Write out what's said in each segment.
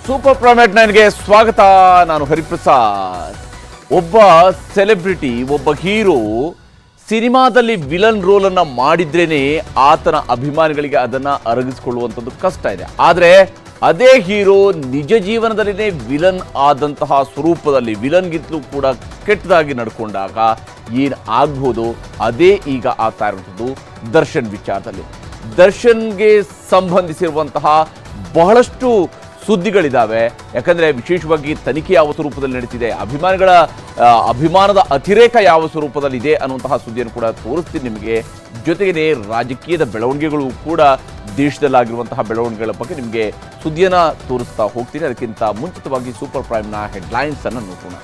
Super primate 9ಗೆ ಸ್ವಾಗತ. ನಾನು ಹರಿಪ್ರಸಾದ್. ಒಬ್ಬ ಸೆಲೆಬ್ರಿಟಿ, ಒಬ್ಬ ಹೀರೋ ಸಿನಿಮಾದಲ್ಲಿ ವಿಲನ್ ರೋಲ್ ಅನ್ನ ಮಾಡಿದ್ರೇನೆ ಆತನ ಅಭಿಮಾನಿಗಳಿಗೆ ಅದನ್ನ ಅರಗಿಸಿಕೊಳ್ಳುವಂಥದ್ದು ಕಷ್ಟ ಇದೆ. ಆದರೆ ಅದೇ ಹೀರೋ ನಿಜ ಜೀವನದಲ್ಲಿನೇ ವಿಲನ್ ಆದಂತಹ ಸ್ವರೂಪದಲ್ಲಿ ವಿಲನ್ಗಿಂತಲೂ ಕೂಡ ಕೆಟ್ಟದಾಗಿ ನಡ್ಕೊಂಡಾಗ ಏನು ಆಗ್ಬೋದು, ಅದೇ ಈಗ ಆಗ್ತಾ ಇರುವಂಥದ್ದು ದರ್ಶನ್ ವಿಚಾರದಲ್ಲಿ. ದರ್ಶನ್ಗೆ ಸಂಬಂಧಿಸಿರುವಂತಹ ಬಹಳಷ್ಟು ಸುದ್ದಿಗಳಿದ್ದಾವೆ. ಯಾಕಂದರೆ ವಿಶೇಷವಾಗಿ ತನಿಖೆ ಯಾವ ಸ್ವರೂಪದಲ್ಲಿ ನಡೀತಿದೆ, ಅಭಿಮಾನದ ಅತಿರೇಕ ಯಾವ ಸ್ವರೂಪದಲ್ಲಿದೆ ಅನ್ನುವಂತಹ ಸುದ್ದಿಯನ್ನು ಕೂಡ ತೋರಿಸ್ತೀನಿ ನಿಮಗೆ. ಜೊತೆಗೇ ರಾಜಕೀಯದ ಬೆಳವಣಿಗೆಗಳು ಕೂಡ ದೇಶದಲ್ಲಾಗಿರುವಂತಹ ಬೆಳವಣಿಗೆಗಳ ಬಗ್ಗೆ ನಿಮಗೆ ಸುದ್ದಿಯನ್ನು ತೋರಿಸ್ತಾ ಹೋಗ್ತೀನಿ. ಅದಕ್ಕಿಂತ ಮುಂಚಿತವಾಗಿ ಸೂಪರ್ ಪ್ರೈಮ್ನ ಹೆಡ್ಲೈನ್ಸ್ ಅನ್ನು ನೋಡೋಣ.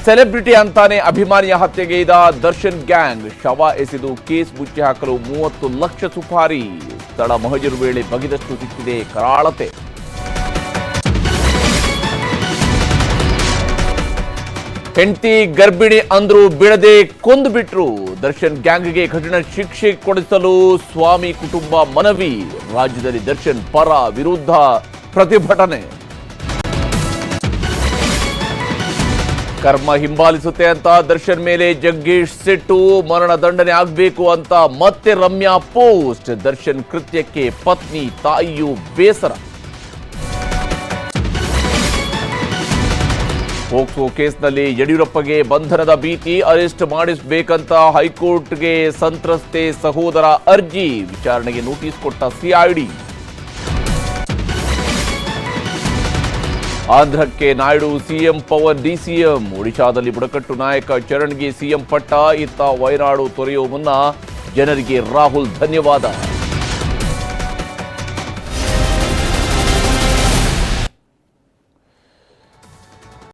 ಸೆಲೆಬ್ರಿಟಿ ಅಂತಾನೆ ಅಭಿಮಾನಿಯ ಹತ್ಯೆಗೈದ ದರ್ಶನ್ ಗ್ಯಾಂಗ್ ಶವ ಎಸೆದು ಕೇಸ್ ಮುಚ್ಚಿ ಹಾಕಲು 30 ಲಕ್ಷ ಸುಪಾರಿ. ಸ್ಥಳ ಮಹಜರು ವೇಳೆ ಬಗೆದಷ್ಟು ಸಿಕ್ಕಿದೆ ಕರಾಳತೆ. ಹೆಂಡತಿ ಗರ್ಭಿಣಿ ಅಂದ್ರು ಬಿಡದೆ ಕೊಂದು ಬಿಟ್ರು. ದರ್ಶನ್ ಗ್ಯಾಂಗ್ಗೆ ಕಠಿಣ ಶಿಕ್ಷೆ ಕೊಡಿಸಲು ಸ್ವಾಮಿ ಕುಟುಂಬ ಮನವಿ. ರಾಜ್ಯದಲ್ಲಿ ದರ್ಶನ್ ಪರ ವಿರುದ್ಧ ಪ್ರತಿಭಟನೆ. ಕರ್ಮ ಹಿಂಬಾಲಿಸುತ್ತೆ ಅಂತ ದರ್ಶನ್ ಮೇಲೆ ಜಗ್ಗೇಶ್ ಸಿಟ್ಟು. ಮರಣ ದಂಡನೆ ಆಗಬೇಕು ಅಂತ ಮತ್ತೆ ರಮ್ಯಾ ಪೋಸ್ಟ್. ದರ್ಶನ್ ಕೃತ್ಯಕ್ಕೆ ಪತ್ನಿ ತಾಯಿಯೂ ಬೇಸರ. ಪೋಕ್ಸೋ ಕೇಸ್ನಲ್ಲಿ ಯಡಿಯೂರಪ್ಪಗೆ ಬಂಧನದ ಭೀತಿ. ಅರೆಸ್ಟ್ ಮಾಡಿಸಬೇಕಂತ ಹೈಕೋರ್ಟ್ಗೆ ಸಂತ್ರಸ್ತೆ ಸಹೋದರ ಅರ್ಜಿ. ವಿಚಾರಣೆಗೆ ನೋಟಿಸ್ ಕೊಟ್ಟ ಸಿಐಡಿ. ಆಂಧ್ರಕ್ಕೆ ನಾಯ್ಡು ಸಿಎಂ ಪವರ್ ಡಿಸಿಎಂ. ಒಡಿಶಾದಲ್ಲಿ ಬುಡಕಟ್ಟು ನಾಯಕ ಚರಣ್ಗೆ ಸಿಎಂ ಪಟ್ಟ. ಇತ್ತ ವಯನಾಡು ತೊರೆಯುವ ಮುನ್ನ ಜನರಿಗೆ ರಾಹುಲ್ ಧನ್ಯವಾದ.